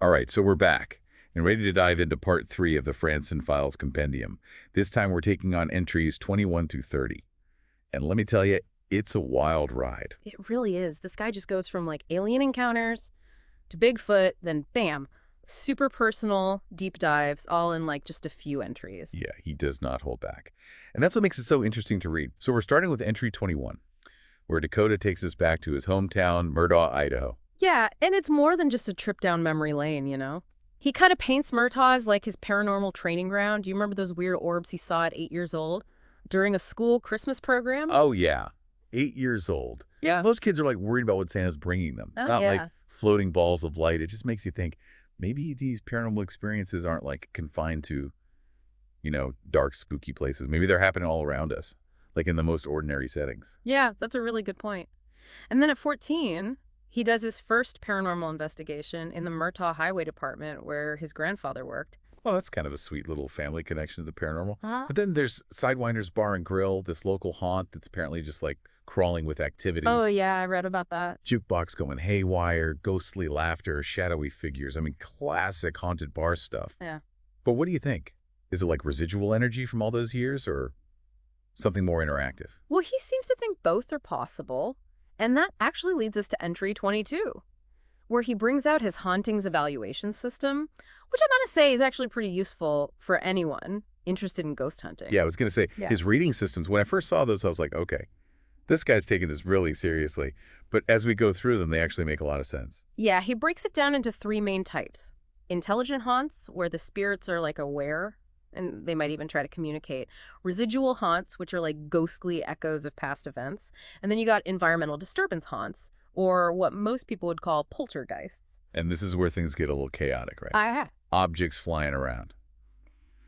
All right, so we're back and ready to dive into part 3 of the FrandsenFiles Compendium. This time we're taking on entries 21 through 30. And let me tell you, it's a wild ride. It really is. This guy just goes from like alien encounters to Bigfoot, then bam, super personal deep dives, all in like just a few entries. Yeah, he does not hold back. And that's what makes it so interesting to read. So we're starting with entry 21, where Dakota takes us back to his hometown, Murtaugh, Idaho. Yeah, and it's more than just a trip down memory lane, you know? He kind of paints Murtaugh as like his paranormal training ground. Do you remember those weird orbs he saw at 8 years old during a school Christmas program? Oh, yeah. 8 years old. Yeah. Most kids are like worried about what Santa's bringing them. Oh, Not yeah. like floating balls of light. It just makes you think maybe these paranormal experiences aren't like confined to, dark, spooky places. Maybe they're happening all around us, like in the most ordinary settings. Yeah, that's a really good point. And then at 14, he does his first paranormal investigation in the Murtaugh Highway Department where his grandfather worked. Well, that's kind of a sweet little family connection to the paranormal. Huh? But then there's Sidewinder's Bar and Grill, this local haunt that's apparently just like crawling with activity. Oh, yeah, I read about that. Jukebox going haywire, ghostly laughter, shadowy figures. I mean, classic haunted bar stuff. Yeah. But what do you think? Is it like residual energy from all those years or something more interactive? Well, he seems to think both are possible. And that actually leads us to entry 22, where he brings out his hauntings evaluation system, which I'm going to say is actually pretty useful for anyone interested in ghost hunting. Yeah, I was going to say, Yeah. his reading systems, when I first saw those, I was like, okay, this guy's taking this really seriously. But as we go through them, they actually make a lot of sense. Yeah, he breaks it down into 3 main types. Intelligent haunts, where the spirits are like aware, and they might even try to communicate. Residual haunts, which are like ghostly echoes of past events. And then you got environmental disturbance haunts, or what most people would call poltergeists. And this is where things get a little chaotic, right? Ah, Objects flying around.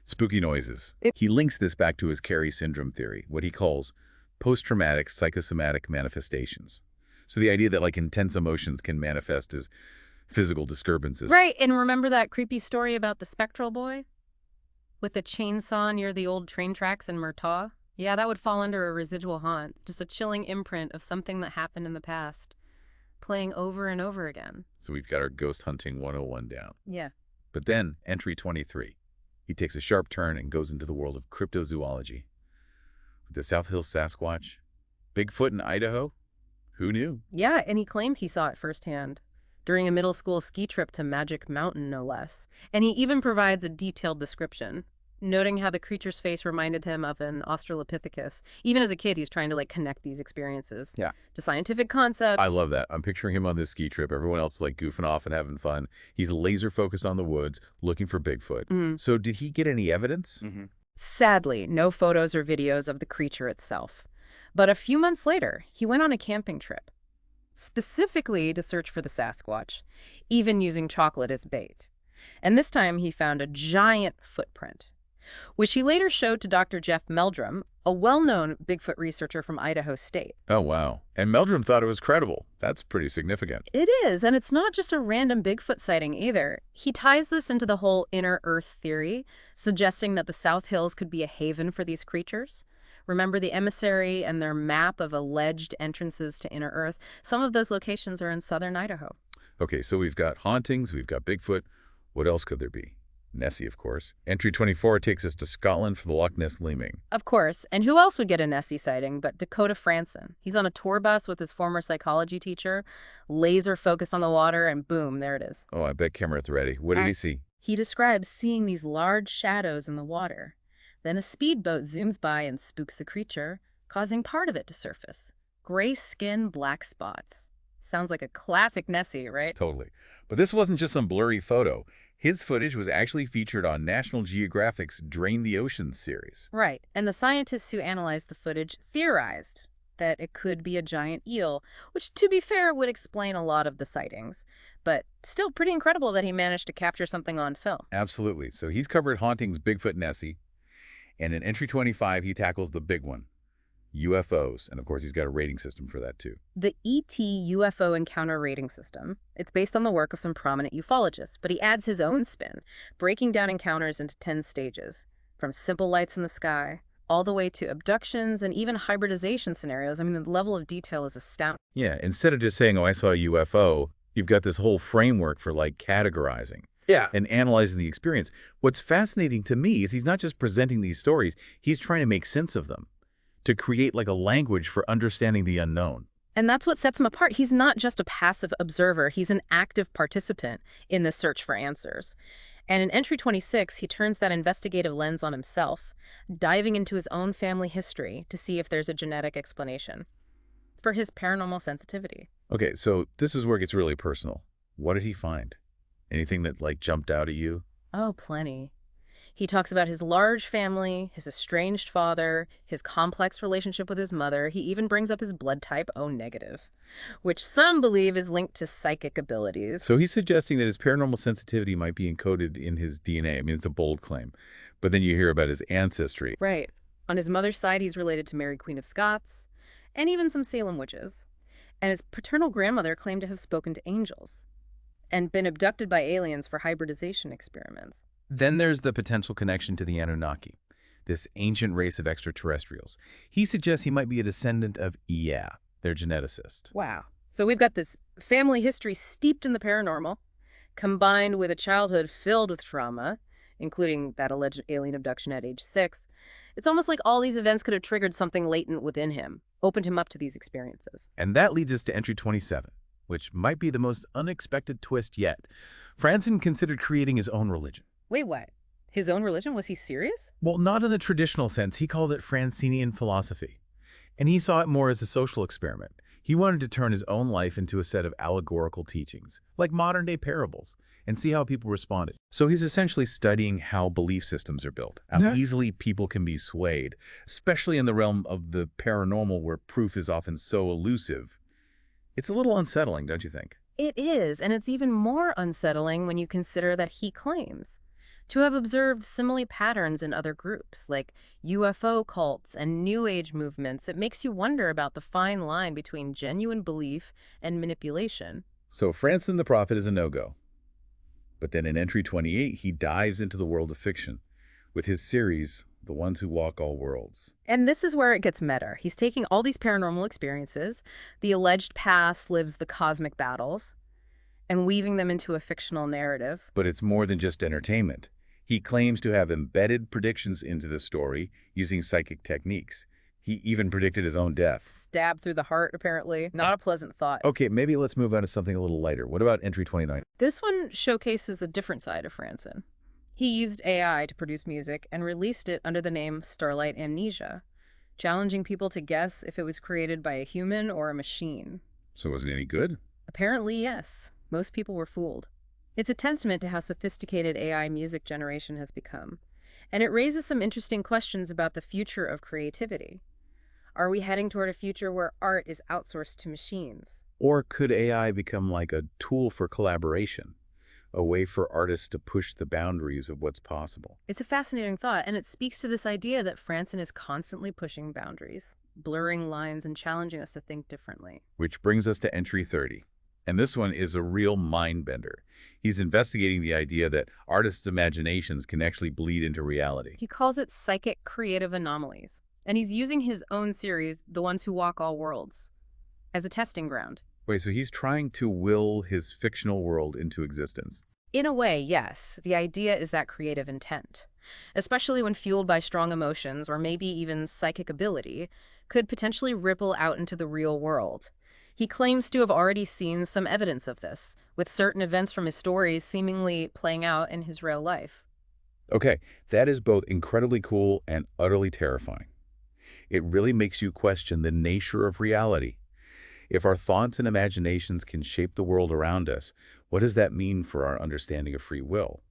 Spooky noises. It- He links this back to his Carey syndrome theory, what he calls post-traumatic psychosomatic manifestations. So the idea that like intense emotions can manifest as physical disturbances. right, and remember that creepy story about the spectral boy? With the chainsaw near the old train tracks in Murtaugh? Yeah, that would fall under a residual haunt, just a chilling imprint of something that happened in the past, playing over and over again. So we've got our ghost hunting 101 down. Yeah. But then, entry 23. He takes a sharp turn and goes into the world of cryptozoology. With the South Hills Sasquatch, Bigfoot in Idaho? Who knew? Yeah, and he claims he saw it firsthand during a middle school ski trip to Magic Mountain, no less. And he even provides a detailed description, noting how the creature's face reminded him of an Australopithecus. Even as a kid, he's trying to like connect these experiences to scientific concepts. I love that. I'm picturing him on this ski trip. Everyone else is like goofing off and having fun. He's laser focused on the woods, looking for Bigfoot. So did he get any evidence? Sadly, no photos or videos of the creature itself. But a few months later, he went on a camping trip, specifically to search for the Sasquatch, even using chocolate as bait. And this time he found a giant footprint, which he later showed to Dr. Jeff Meldrum, a well-known Bigfoot researcher from Idaho State. Oh, wow. And Meldrum thought it was credible. That's pretty significant. It is, and it's not just a random Bigfoot sighting either. He ties this into the whole inner Earth theory, suggesting that the South Hills could be a haven for these creatures. Remember the emissary and their map of alleged entrances to inner Earth? Some of those locations are in southern Idaho. Okay, so we've got hauntings, we've got Bigfoot. What else could there be? Nessie, of course. Entry 24 takes us to Scotland for the Loch Ness Leeming. Of course, and who else would get a Nessie sighting but Dakota Frandsen? He's on a tour bus with his former psychology teacher, laser focused on the water, and boom, there it is. Oh, I bet camera at the ready. What did he see? He describes seeing these large shadows in the water. Then a speedboat zooms by and spooks the creature, causing part of it to surface. Gray skin, black spots. Sounds like a classic Nessie, right? Totally. But this wasn't just some blurry photo. His footage was actually featured on National Geographic's Drain the Oceans series. Right, and the scientists who analyzed the footage theorized that it could be a giant eel, which, to be fair, would explain a lot of the sightings. But still pretty incredible that he managed to capture something on film. Absolutely. So he's covered hauntings, Bigfoot, Nessie. And in entry 25, he tackles the big one, UFOs. And of course, he's got a rating system for that too. The ET UFO encounter rating system. It's based on the work of some prominent ufologists, but he adds his own spin, breaking down encounters into 10 stages, from simple lights in the sky all the way to abductions and even hybridization scenarios. I mean, the level of detail is astounding. Yeah, instead of just saying, oh, I saw a UFO, You've got this whole framework for like categorizing Yeah. and analyzing the experience. What's fascinating to me is he's not just presenting these stories, he's trying to make sense of them, to create like a language for understanding the unknown. And that's what sets him apart. He's not just a passive observer, he's an active participant in the search for answers. And in entry 26, he turns that investigative lens on himself, diving into his own family history to see if there's a genetic explanation for his paranormal sensitivity. Okay, so this is where it gets really personal. What did he find? Anything that like jumped out at you? Oh, plenty. He talks about his large family, his estranged father, his complex relationship with his mother. He even brings up his blood type, O negative, which some believe is linked to psychic abilities. So he's suggesting that his paranormal sensitivity might be encoded in his DNA. I mean, it's a bold claim. But then you hear about his ancestry. Right. On his mother's side, he's related to Mary Queen of Scots and even some Salem witches. And his paternal grandmother claimed to have spoken to angels and been abducted by aliens for hybridization experiments. Then there's the potential connection to the Anunnaki, this ancient race of extraterrestrials. He suggests he might be a descendant of Ea, their geneticist. Wow. So we've got this family history steeped in the paranormal, combined with a childhood filled with trauma, including that alleged alien abduction at age 6. It's almost like all these events could have triggered something latent within him, opened him up to these experiences. And that leads us to entry 27, which might be the most unexpected twist yet. Frandsen considered creating his own religion. Wait, what? His own religion? Was he serious? Well, not in the traditional sense. He called it Fransenian philosophy. And he saw it more as a social experiment. He wanted to turn his own life into a set of allegorical teachings, like modern-day parables, and see how people responded. So he's essentially studying how belief systems are built, how Yes. easily people can be swayed, especially in the realm of the paranormal where proof is often so elusive. It's a little unsettling, don't you think? It is, and it's even more unsettling when you consider that he claims to have observed similar patterns in other groups, like UFO cults and New Age movements. It makes you wonder about the fine line between genuine belief and manipulation. So Frandsen the Prophet is a no-go. But then in entry 28, he dives into the world of fiction with his series, The Ones Who Walk All Worlds. And this is where it gets meta. He's taking all these paranormal experiences, the alleged past lives the cosmic battles, and weaving them into a fictional narrative. But it's more than just entertainment. He claims to have embedded predictions into the story using psychic techniques. He even predicted his own death. Stabbed through the heart, apparently. Not a pleasant thought. Okay, maybe let's move on to something a little lighter. What about entry 29? This one showcases a different side of Frandsen. He used AI to produce music and released it under the name Starlight Amnesia, challenging people to guess if it was created by a human or a machine. So was it any good? Apparently, yes. Most people were fooled. It's a testament to how sophisticated AI music generation has become. And it raises some interesting questions about the future of creativity. Are we heading toward a future where art is outsourced to machines? Or could AI become like a tool for collaboration? A way for artists to push the boundaries of what's possible? It's a fascinating thought, and it speaks to this idea that Frandsen is constantly pushing boundaries, blurring lines, and challenging us to think differently. Which brings us to entry 30. And this one is a real mind-bender. He's investigating the idea that artists' imaginations can actually bleed into reality. He calls it psychic creative anomalies, and he's using his own series, The Ones Who Walk All Worlds, as a testing ground. Wait, so he's trying to will his fictional world into existence? In a way, yes. The idea is that creative intent, especially when fueled by strong emotions or maybe even psychic ability, could potentially ripple out into the real world. He claims to have already seen some evidence of this, with certain events from his stories seemingly playing out in his real life. Okay, that is both incredibly cool and utterly terrifying. It really makes you question the nature of reality. If our thoughts and imaginations can shape the world around us, what does that mean for our understanding of free will,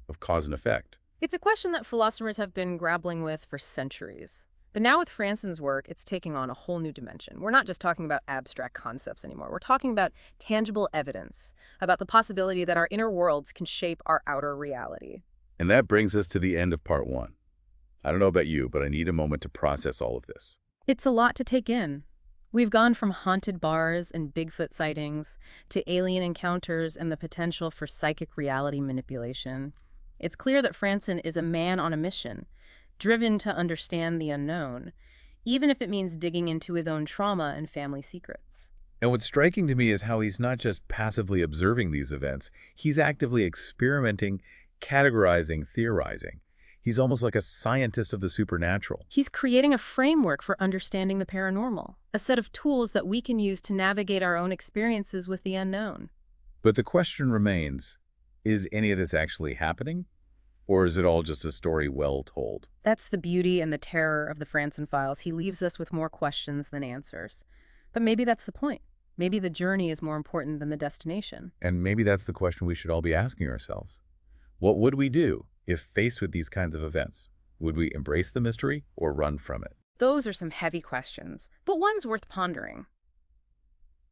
of cause and effect? It's a question that philosophers have been grappling with for centuries. But now with Frandsen's work, it's taking on a whole new dimension. We're not just talking about abstract concepts anymore. We're talking about tangible evidence, about the possibility that our inner worlds can shape our outer reality. And that brings us to the end of part 1. I don't know about you, but I need a moment to process all of this. It's a lot to take in. We've gone from haunted bars and Bigfoot sightings to alien encounters and the potential for psychic reality manipulation. It's clear that Frandsen is a man on a mission, driven to understand the unknown, even if it means digging into his own trauma and family secrets. And what's striking to me is how he's not just passively observing these events, he's actively experimenting, categorizing, theorizing. He's almost like a scientist of the supernatural. He's creating a framework for understanding the paranormal, a set of tools that we can use to navigate our own experiences with the unknown. But the question remains, is any of this actually happening? Or is it all just a story well told? That's the beauty and the terror of the Frandsen Files. He leaves us with more questions than answers. But maybe that's the point. Maybe the journey is more important than the destination. And maybe that's the question we should all be asking ourselves. What would we do if faced with these kinds of events? Would we embrace the mystery or run from it? Those are some heavy questions, but one's worth pondering.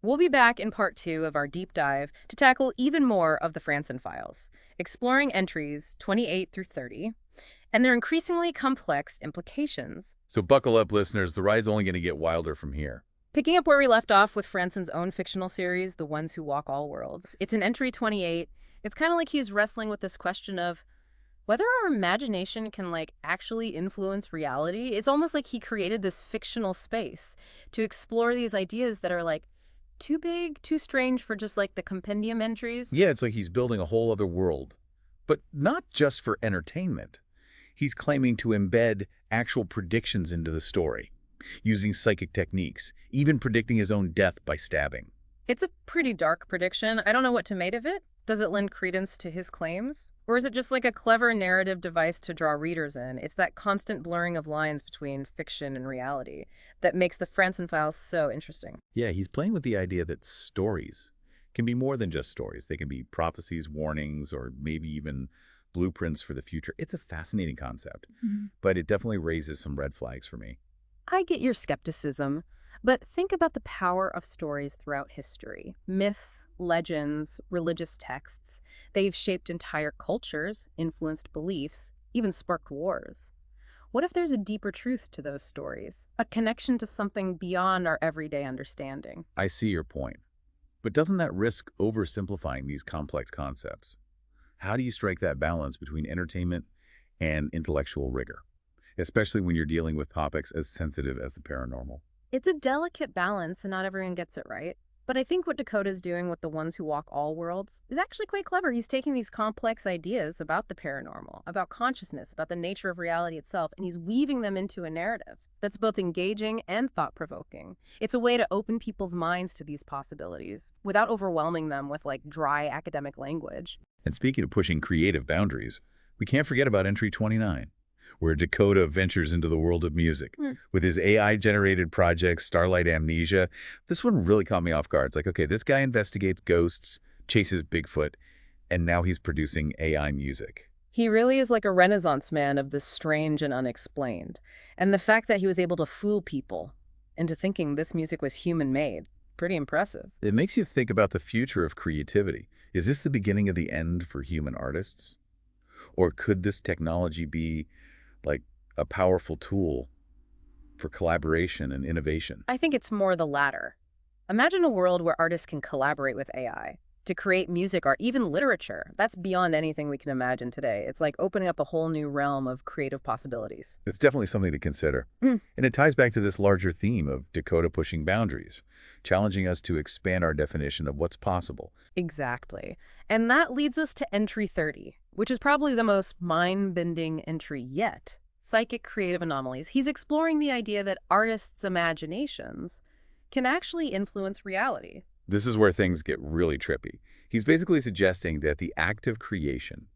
We'll be back in part 2 of our deep dive to tackle even more of the Frandsen Files, exploring entries 28 through 30, and their increasingly complex implications. So buckle up, listeners. The ride's only going to get wilder from here. Picking up where we left off with Frandsen's own fictional series, The Ones Who Walk All Worlds, it's in entry 28. It's kind of like he's wrestling with this question of whether our imagination can, actually influence reality. It's almost like he created this fictional space to explore these ideas that are, too big, too strange for just, the compendium entries. Yeah, it's like he's building a whole other world. But not just for entertainment. He's claiming to embed actual predictions into the story, using psychic techniques, even predicting his own death by stabbing. It's a pretty dark prediction. I don't know what to make of it. Does it lend credence to his claims? Or is it just like a clever narrative device to draw readers in? It's that constant blurring of lines between fiction and reality that makes the Frandsen Files so interesting. Yeah, he's playing with the idea that stories can be more than just stories. They can be prophecies, warnings, or maybe even blueprints for the future. It's a fascinating concept, but it definitely raises some red flags for me. I get your skepticism, but think about the power of stories throughout history. Myths, legends, religious texts. They've shaped entire cultures, influenced beliefs, even sparked wars. What if there's a deeper truth to those stories? A connection to something beyond our everyday understanding? I see your point, but doesn't that risk oversimplifying these complex concepts? How do you strike that balance between entertainment and intellectual rigor, especially when you're dealing with topics as sensitive as the paranormal? It's a delicate balance, and not everyone gets it right. But I think what Dakota's doing with The Ones Who Walk All Worlds is actually quite clever. He's taking these complex ideas about the paranormal, about consciousness, about the nature of reality itself, and he's weaving them into a narrative that's both engaging and thought-provoking. It's a way to open people's minds to these possibilities without overwhelming them with, dry academic language. And speaking of pushing creative boundaries, we can't forget about entry 29. Where Dakota ventures into the world of music. With his AI-generated project, Starlight Amnesia, this one really caught me off guard. It's like, okay, this guy investigates ghosts, chases Bigfoot, and now he's producing AI music. He really is like a renaissance man of the strange and unexplained. And the fact that he was able to fool people into thinking this music was human-made, pretty impressive. It makes you think about the future of creativity. Is this the beginning of the end for human artists? Or could this technology be like a powerful tool for collaboration and innovation? I think it's more the latter. Imagine a world where artists can collaborate with AI to create music, art, even literature. That's beyond anything we can imagine today. It's like opening up a whole new realm of creative possibilities. It's definitely something to consider. And it ties back to this larger theme of Dakota pushing boundaries, challenging us to expand our definition of what's possible. Exactly. And that leads us to entry 30, which is probably the most mind-bending entry yet. Psychic creative anomalies. He's exploring the idea that artists' imaginations can actually influence reality. This is where things get really trippy. He's basically suggesting that the act of creation,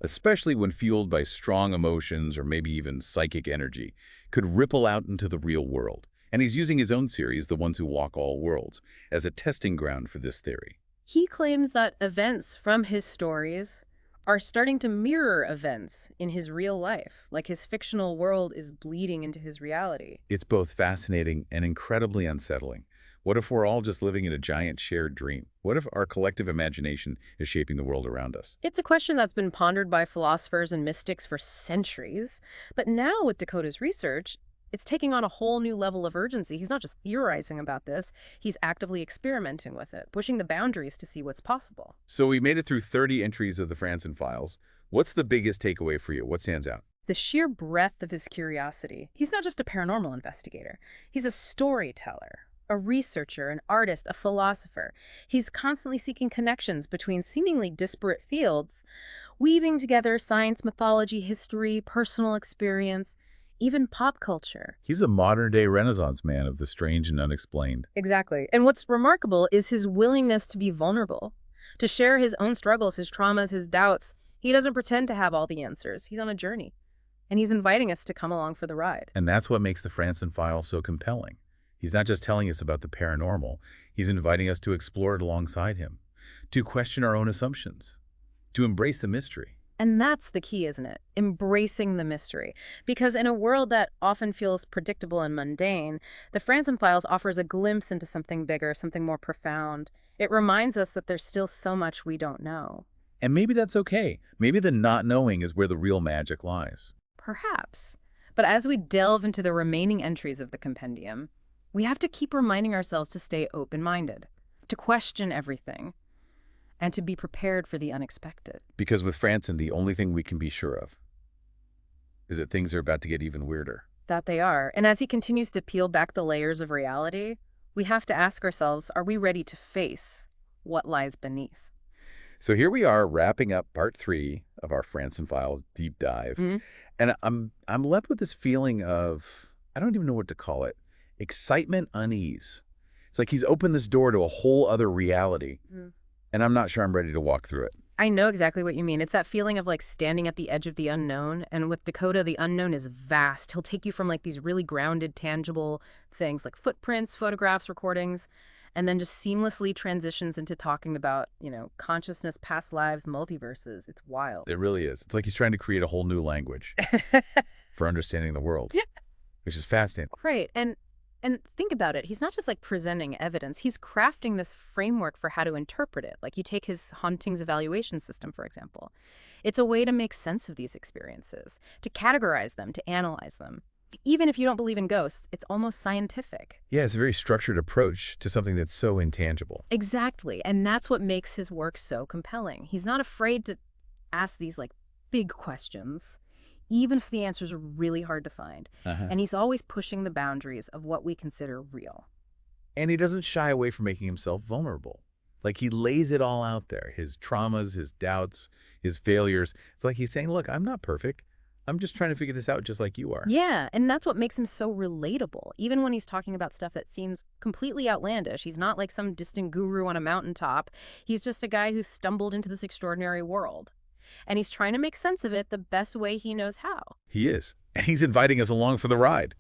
especially when fueled by strong emotions or maybe even psychic energy, could ripple out into the real world. And he's using his own series, The Ones Who Walk All Worlds, as a testing ground for this theory. He claims that events from his stories are starting to mirror events in his real life, like his fictional world is bleeding into his reality. It's both fascinating and incredibly unsettling. What if we're all just living in a giant shared dream? What if our collective imagination is shaping the world around us? It's a question that's been pondered by philosophers and mystics for centuries. But now with Dakota's research, it's taking on a whole new level of urgency. He's not just theorizing about this, he's actively experimenting with it, pushing the boundaries to see what's possible. So we made it through 30 entries of the Frandsen Files. What's the biggest takeaway for you? What stands out? The sheer breadth of his curiosity. He's not just a paranormal investigator. He's a storyteller, A researcher, an artist, a philosopher. He's constantly seeking connections between seemingly disparate fields, weaving together science, mythology, history, personal experience, even pop culture. He's a modern-day Renaissance man of the strange and unexplained. Exactly. And what's remarkable is his willingness to be vulnerable, to share his own struggles, his traumas, his doubts. He doesn't pretend to have all the answers. He's on a journey, and he's inviting us to come along for the ride. And that's what makes the Frandsen Files so compelling. He's not just telling us about the paranormal, he's inviting us to explore it alongside him, to question our own assumptions, to embrace the mystery. And that's the key, isn't it? Embracing the mystery. Because in a world that often feels predictable and mundane, the Frandsen Files offers a glimpse into something bigger, something more profound. It reminds us that there's still so much we don't know. And maybe that's okay. Maybe the not knowing is where the real magic lies. Perhaps. But as we delve into the remaining entries of the compendium, we have to keep reminding ourselves to stay open-minded, to question everything, and to be prepared for the unexpected. Because with Frandsen, the only thing we can be sure of is that things are about to get even weirder. That they are. And as he continues to peel back the layers of reality, we have to ask ourselves, are we ready to face what lies beneath? So here we are wrapping up part 3 of our Frandsen Files deep dive. And I'm left with this feeling of, I don't even know what to call it, excitement, unease. It's like he's opened this door to a whole other reality. And I'm not sure I'm ready to walk through it. I know exactly what you mean. It's that feeling of like standing at the edge of the unknown. And with Dakota, the unknown is vast. He'll take you from like these really grounded, tangible things like footprints, photographs, recordings, and then just seamlessly transitions into talking about, consciousness, past lives, multiverses. It's wild. It really is. It's like he's trying to create a whole new language for understanding the world, which is fascinating. Right. And think about it. He's not just like presenting evidence. He's crafting this framework for how to interpret it. Like you take his hauntings evaluation system, for example. It's a way to make sense of these experiences, to categorize them, to analyze them. Even if you don't believe in ghosts, it's almost scientific. Yeah, it's a very structured approach to something that's so intangible. Exactly. And that's what makes his work so compelling. He's not afraid to ask these like big questions, even if the answers are really hard to find. And he's always pushing the boundaries of what we consider real. And he doesn't shy away from making himself vulnerable. Like he lays it all out there, his traumas, his doubts, his failures. It's like he's saying, look, I'm not perfect. I'm just trying to figure this out just like you are. Yeah, and that's what makes him so relatable. Even when he's talking about stuff that seems completely outlandish, he's not like some distant guru on a mountaintop. He's just a guy who stumbled into this extraordinary world. And he's trying to make sense of it the best way he knows how. He is. And he's inviting us along for the ride.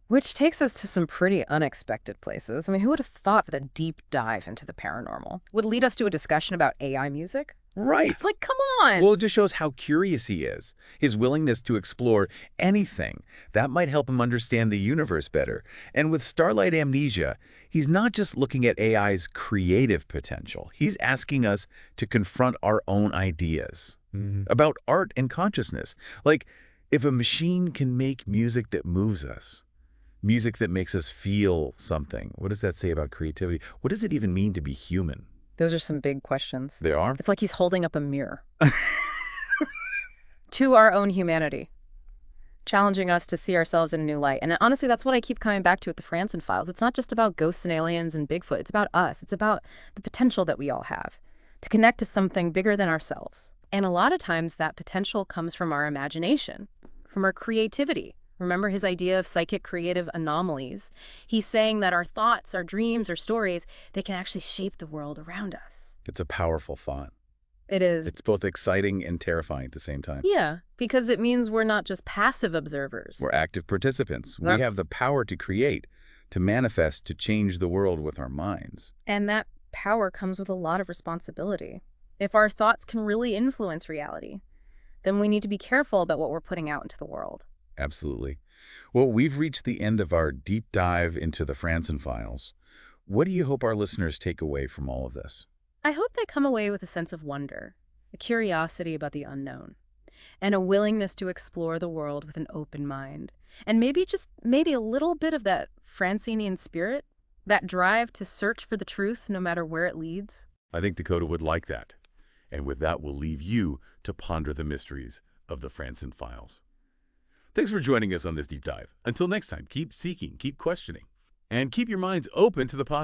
Which takes us to some pretty unexpected places. I mean, who would have thought that a deep dive into the paranormal would lead us to a discussion about AI music? Right. Like, come on! Well, it just shows how curious he is. His willingness to explore anything. That might help him understand the universe better. And with Starlight Amnesia, he's not just looking at AI's creative potential. He's asking us to confront our own ideas about art and consciousness. Like, if a machine can make music that moves us, music that makes us feel something, what does that say about creativity? What does it even mean to be human? Those are some big questions. They are? It's like he's holding up a mirror to our own humanity, challenging us to see ourselves in a new light. And honestly, that's what I keep coming back to with the Frandsen Files. It's not just about ghosts and aliens and Bigfoot. It's about us. It's about the potential that we all have to connect to something bigger than ourselves. And a lot of times that potential comes from our imagination, from our creativity. Remember his idea of psychic creative anomalies? He's saying that our thoughts, our dreams, our stories, they can actually shape the world around us. It's a powerful thought. It is. It's both exciting and terrifying at the same time. Yeah, because it means we're not just passive observers. We're active participants. We have the power to create, to manifest, to change the world with our minds. And that power comes with a lot of responsibility. If our thoughts can really influence reality, then we need to be careful about what we're putting out into the world. Absolutely. Well, we've reached the end of our deep dive into the Frandsen Files. What do you hope our listeners take away from all of this? I hope they come away with a sense of wonder, a curiosity about the unknown, and a willingness to explore the world with an open mind. And maybe a little bit of that Fransenian spirit, that drive to search for the truth no matter where it leads. I think Dakota would like that. And with that, we'll leave you to ponder the mysteries of the Frandsen Files. Thanks for joining us on this deep dive. Until next time, keep seeking, keep questioning, and And keep your minds open to the possibilities.